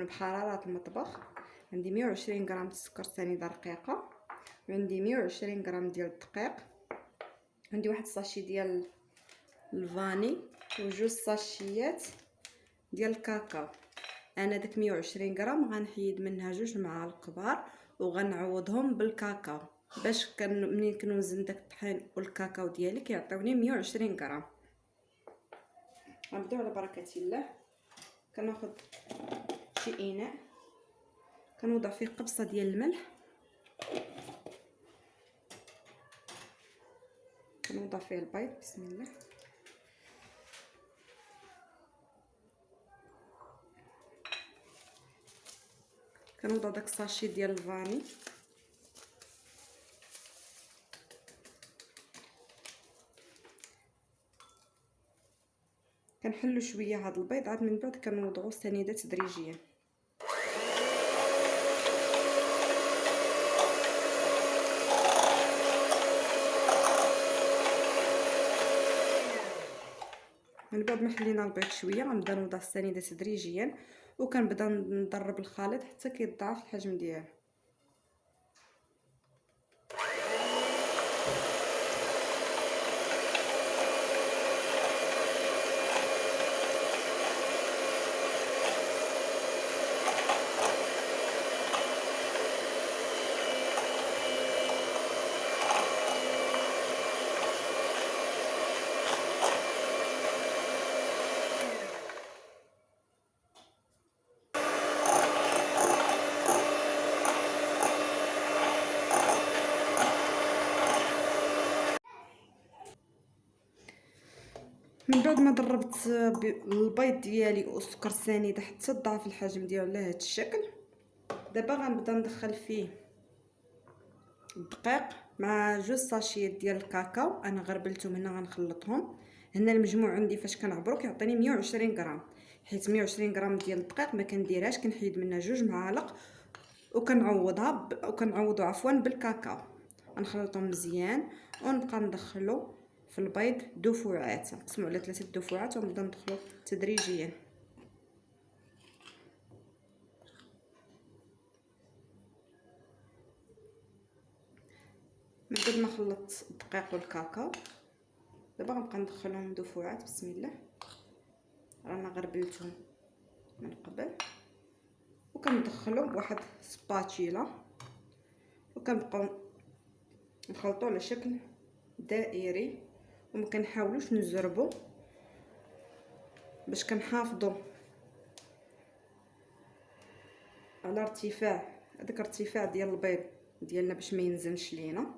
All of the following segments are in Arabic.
بحرارة المطبخ. عندي 120 غرام السكر سنيده رقيقه، وعندي 120 غرام ديال الدقيق، عندي واحد الساشي ديال الفاني وجوج ساشيات ديال الكاكاو. انا داك 120 غرام غنحيد منها جوج معالق كبار وغنعوضهم بالكاكاو، باش منين كنوزن داك الطحين والكاكاو ديالي كيعطيوني 120 غرام. غنبداو على بركه الله. كناخذ شي اناء كنوضع فيه قبصه ديال الملح، كنوضع فيه البيض. بسم الله. كنوضع داك الساشي ديال الفاني، كنحلو شويه هذا البيض، عاد من بعد كنوضعو سنيده تدريجيا. من بعد ما حلينا البيض شويه غنبدا نوضع السنيده تدريجيا، وكنبدا نضرب الخليط حتى كيتضاعف الحجم ديالو. من بعد ما ضربت البيض ديالي والسكر السنيده حتى ضاعف الحجم ديالو لهذا الشكل، دابا غنبدا ندخل فيه الدقيق مع جوج ساشيات ديال الكاكاو. انا غربلتهم هنا غنخلطهم. هنا المجموع عندي فاش كنعبرو كيعطيني 120 غرام، حيت 120 غرام ديال الدقيق ما كنديرهاش، كنحيد منها جوج معالق وكنعوضو عفوا بالكاكاو. غنخلطهم مزيان ونبقى ندخلو في البيض دفعات، نقسمو على 3 دفعات ونبدا ندخلو تدريجيا. من بعد ما خلطت الدقيق والكاكاو دابا غنبقى ندخلهم دفعات. بسم الله. رانا غربلتهم من قبل وكندخلهم بواحد سباتيلا وكنبقاو نخلطوا على شكل دائري، وما كنحاولوش نزربوا باش كنحافظوا على ارتفاع هذاك الارتفاع ديال البيض ديالنا باش ما ينزلش لينا.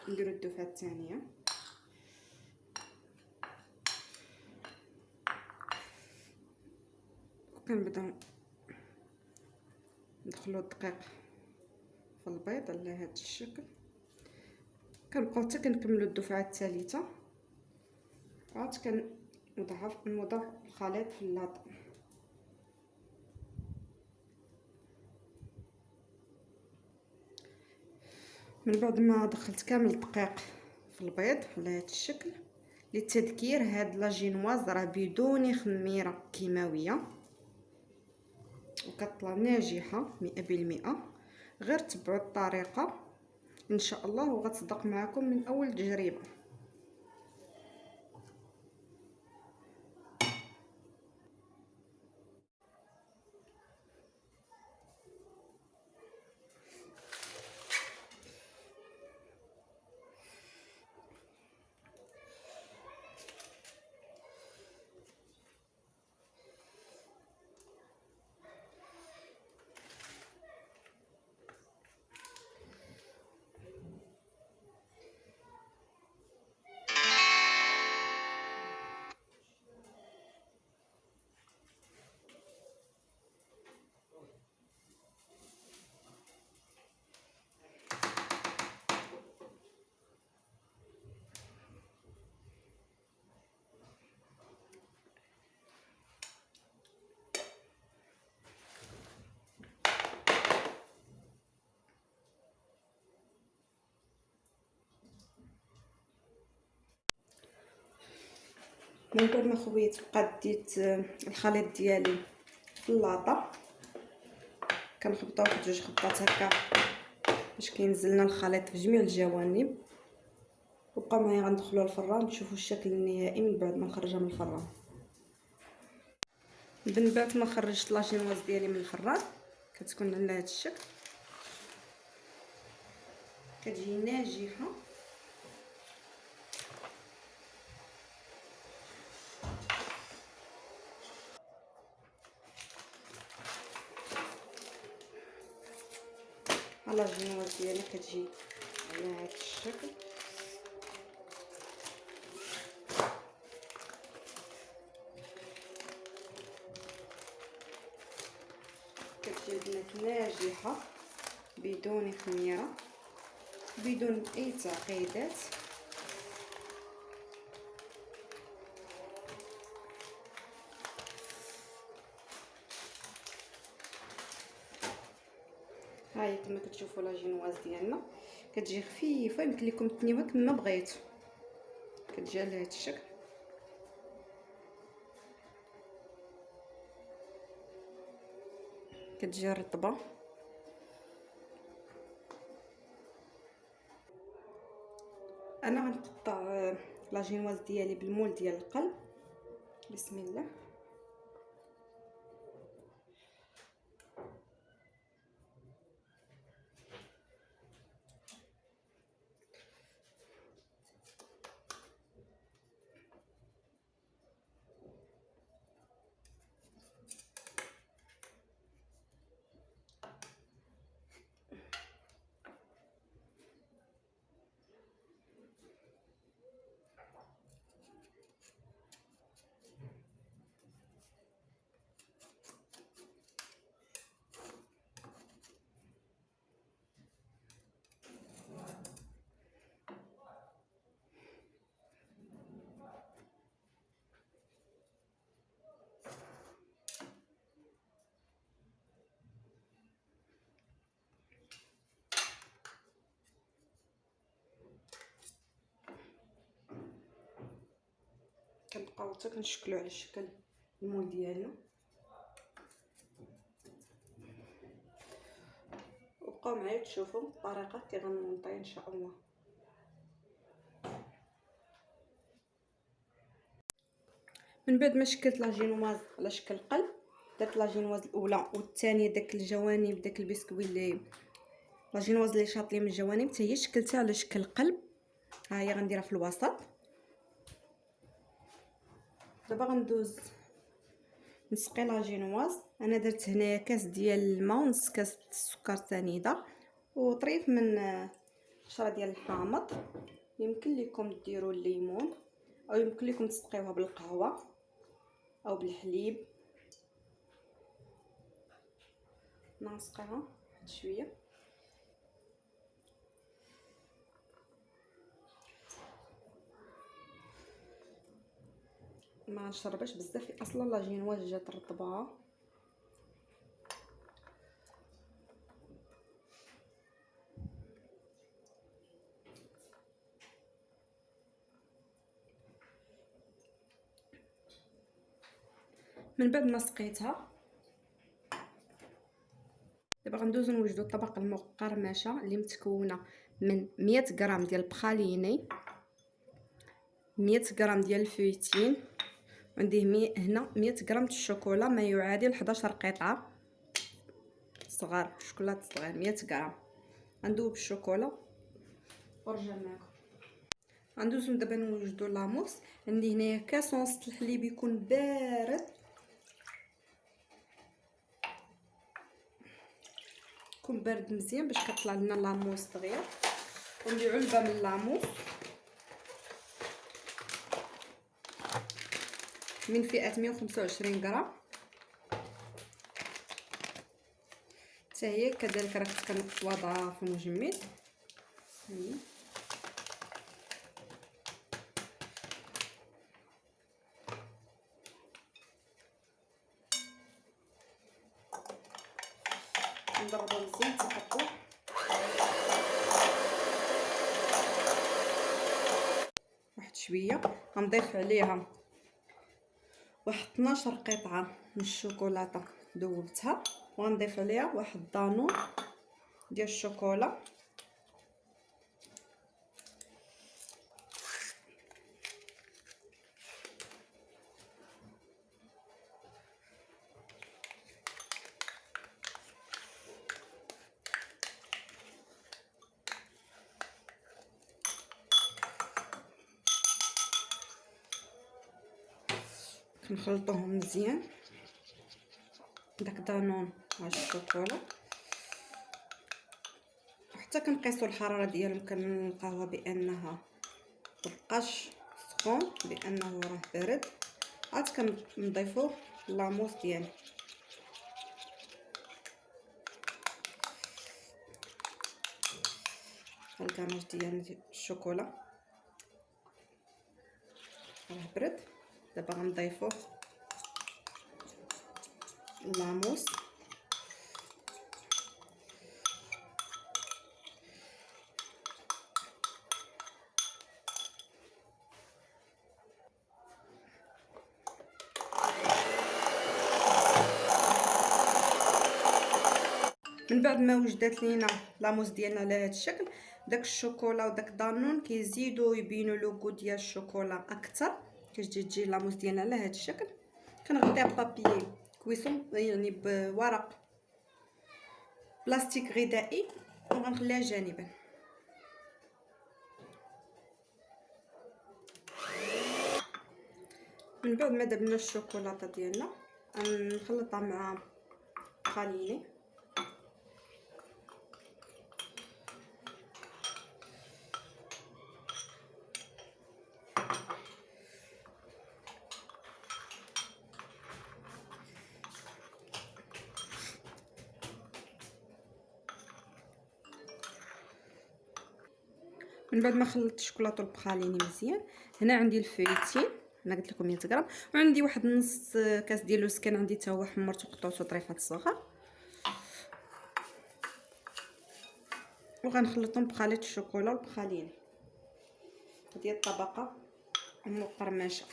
نديرو الدفعه الثانيه. كنبدا ندخلو الدقيق في البيض على هذا الشكل، كنبقاو حتى كنكملو الدفعه الثالثه، عاد كنوضع الخليط في اللاط. من بعد ما دخلت كامل الدقيق في البيض على هذا الشكل، للتذكير هاد لاجينواز راه بدون خميره كيماويه وكتطلع ناجحه 100%. غير تبعوا الطريقه ان شاء الله وغتصدق معكم من اول تجربه. من بعد ما خويت بقات ديت الخليط ديالي في اللاطه، كنخبطوه واحد جوج خبطات هكا باش كينزل لنا الخليط في جميع الجوانب. وبقاو معايا غندخلوه الفران تشوفوا الشكل النهائي من بعد ما نخرجها من الفران. من بعد ما خرجت لاجينواز ديالي من الفران كتكون على هذا الشكل، كتجي ناجحه. لاجينواز ديالي كتجي على هذا الشكل. كتجي البنات ناجحه بدون خميره بدون اي تعقيدات. هاهي كما كتشوفوا لاجينواز ديالنا كتجي خفيفه، يمكن لكم تنيوها كما بغيتو. كتجي على هذا الشكل. كتجي رطبه. انا غنقطع لاجينواز ديالي بالمول ديال القلب. بسم الله. كنبقاو حتى كنشكلو على الشكل المول ديالنا. وبقاو معايا تشوفوا الطريقه كي غنمونطي ان شاء الله. من بعد ما شكلت لاجينواز على شكل قلب، درت لاجينواز الاولى والثانيه داك الجوانب داك البسكوي اللي لاجينواز اللي شاطلين من الجوانب حتى هي شكلتها على شكل قلب. ها هي غنديرها في الوسط. دابا غندوز نسقي لاجينواز. انا درت هنايا كاس ديال الماء ونص كاس السكر سنيده وطريف من قشره ديال الحامض. يمكن لكم ديروا الليمون او يمكن لكم تسقيوها بالقهوه او بالحليب. نسقيها واحد شويه. ما نشربش بزاف اصلا لاجينواز جات رطبه. من بعد ما سقيتها دابا غندوزو نوجدو الطبق المقرمشه اللي متكونه من 100 غرام ديال البخاليني، 100 غرام ديال الفويتين، عندي هنا 100 غرام الشوكولا ما يعادل 11 قطعه صغار، شوكولاط صغير 100 غرام. غندوب الشوكولا ونرجع معكم. غندوزو دابا نوجدو لاموس. عندي هنايا كاس ونص الحليب يكون بارد، يكون بارد مزيان باش كطلع لنا لاموس دغيا. وندير علبه من لاموس من فئه 125 غرام حتى هي كذلك راه كنت وضعها في المجمد. نضربها مزيان تقطع. واحد شويه غنضيف عليها واحد 12 قطعه من الشوكولاته ذوبتها، وغنضيف عليها واحد دانون ديال الشوكولا. كنخلطوهم مزيان داك دانون مع الشوكولا، حتى كنقيسوا الحراره ديالهم كنلقاوها بانها مبقاش سخون، بانه راه بارد. عاد كنضيفوا لاموس ديالي، الكاناج ديال الشوكولا راه برد. دابا غنضيفوا لاموس، من بعد ما وجدات لينا لاموس ديالنا على هذا الشكل، داك الشوكولا وداك دانون كيزيدوا يبينوا لوغو ديال الشوكولا اكثر، تجي لاموس ديالنا على هذا الشكل. كنغطيها بابي كويسون يعني بورق بلاستيك غذائي وغنخليها جانبا. من بعد ما دبنا الشوكولاته ديالنا غنخلطها مع قليله، من بعد ما خلطت الشوكولاته البخاليني مزيان. هنا عندي الفريتين، انا قلت لكم 100 غرام، وعندي واحد نص كاس ديال اللوسكان، عندي حتى هو حمرته وقطعته طريفات صغار، وغنخلطهم بخليط الشوكولا والبخاليني. هذه الطبقه المقرمشه.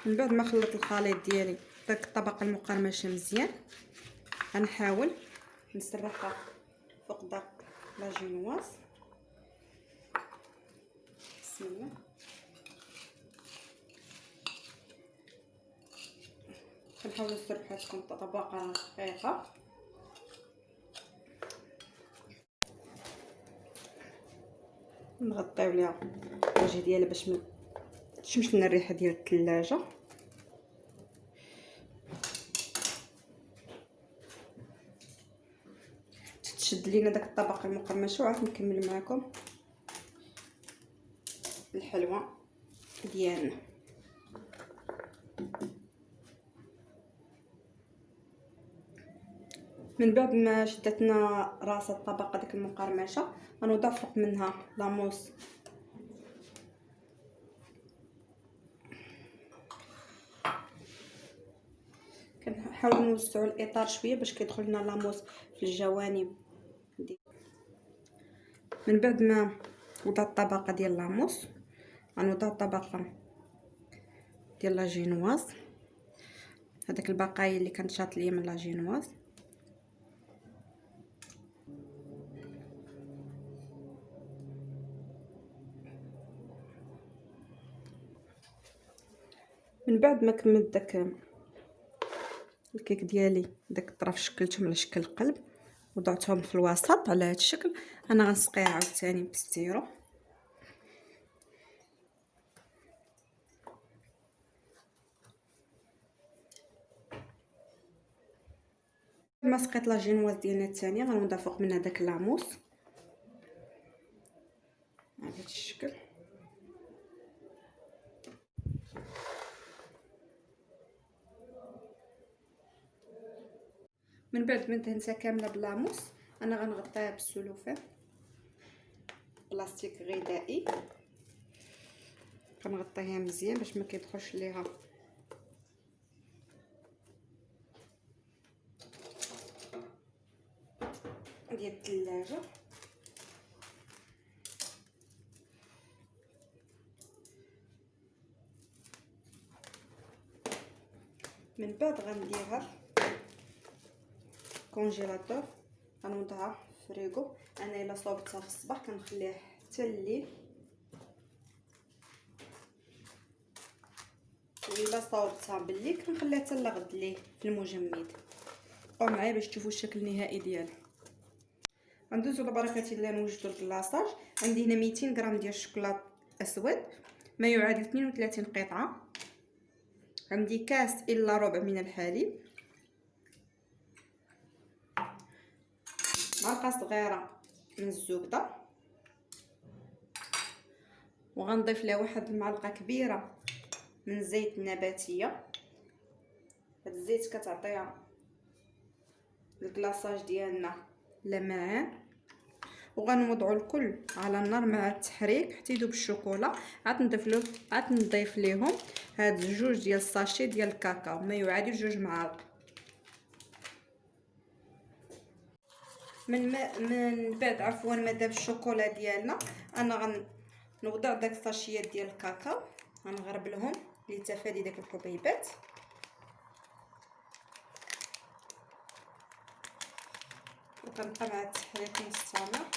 من بعد ما خلط الخليط ديالي داك الطبقه المقرمشه مزيان، غنحاول نسرحها فوق داك لاجينواز. بسم الله. كنحاول نسرحها تكون طبقه رقيقه. نغطيو ليها الوجه ديالها باش ما تشمش لنا الريحه ديال الثلاجه. تشد لينا داك الطبقه المقرمشه، وعاد نكمل معكم الحلوى ديالنا. من بعد ما شدتنا راس الطبقه ديك المقرمشه، غنوضع فوق منها لاموس كنحاولوا نوسعوا الاطار شويه باش كيدخل لنا لاموس في الجوانب من بعد ما وضعت الطبقه ديال لاموس، غنوضع طبقه ديال لاجينواز، هذاك البقايا اللي كانت شاط ليا من لاجينواز. من بعد ما كملت داك الكيك ديالي، داك الطرف شكلتهم على شكل قلب وضعتهم في الوسط على هذا الشكل. انا غنسقيها عاوتاني بالسيرو. ما سقيت لاجينواز ديالنا الثانيه، غنوضع فوق منها داك لاموس على هذا الشكل. من بعد ما دهنتها كامله بلاموس انا غنغطيها بالسلوفان بلاستيك غذائي. كنغطيها مزيان باش ما كيدخلش ليها ديال الثلاجه. من بعد غنديرها كونجيلاتور، غنوضعها في فريغو. انا الا صوبتها في الصباح كنخليها حتى الليل، والا صوبتها بالليل كنخليها حتى لغد ليه في المجمد. بقاو معايا باش تشوفوا الشكل النهائي ديالها. غندوزو ببركه الله نوجدوا الكلاصاج. عندي هنا 200 غرام ديال الشوكولاط اسود ما يعادل 32 قطعه. عندي كاس الا ربع من الحليب، معلقه صغيره من الزبده، وغنضيف لها واحد المعلقه كبيره من الزيت النباتيه. هاد الزيت كتعطيها الكلاصاج ديالنا لمعان. وغنوضعوا الكل على النار مع التحريك حتى يذوب الشوكولا. عاد نضيف ليهم هاد جوج ديال الساشي ديال الكاكاو ما يعادل 2 معالق. من بعد عفوا ما داب الشوكولا ديالنا انا غنوضع داك الساشيات ديال الكاكاو، غنغربلهم لتفادي داك الحبيبات. وكنبقى مع التحريك مستمر.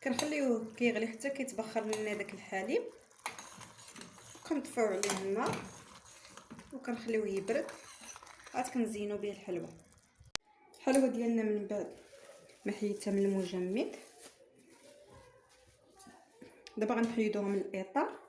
كنخليوه كيغلي حتى كيتبخر لنا داك الحليب، كنطفيو عليه النار وكنخليوه يبرد. عاد كنزينو به الحلوه. الحلوه ديالنا من بعد ما حيدتها من المجمد. دابا غنحيدوها من الاطار.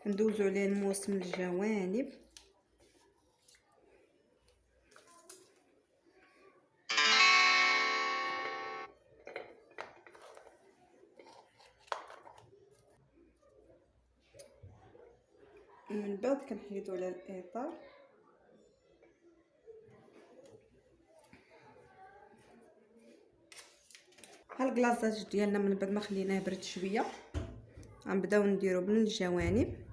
كندوزو عليه الموس من الجوانب. من بعد كنحيدو على الاطار. ها الكلاصاج ديالنا من بعد ما خليناه برد شويه غنبداو نديرو من الجوانب.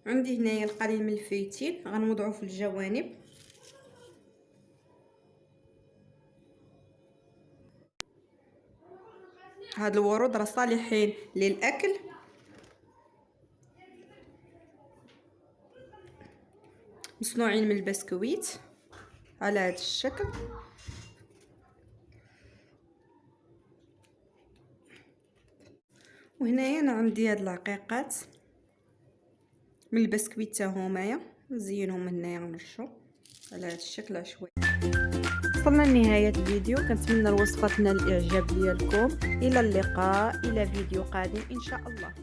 عندي هنايا القليل من الفيتيل غنوضعوه في الجوانب. هاد الورود راه صالحين للاكل. مصنوعين من البسكويت على هذا الشكل. وهنايا انا عندي هاد العقيقات من البسكويت تا همايا نزينهم هنايا نرشو على هذا الشكل عشوائي. وصلنا لنهايه الفيديو. كنتمنى الوصفه تنال الاعجاب ديالكم. الى اللقاء الى فيديو قادم ان شاء الله.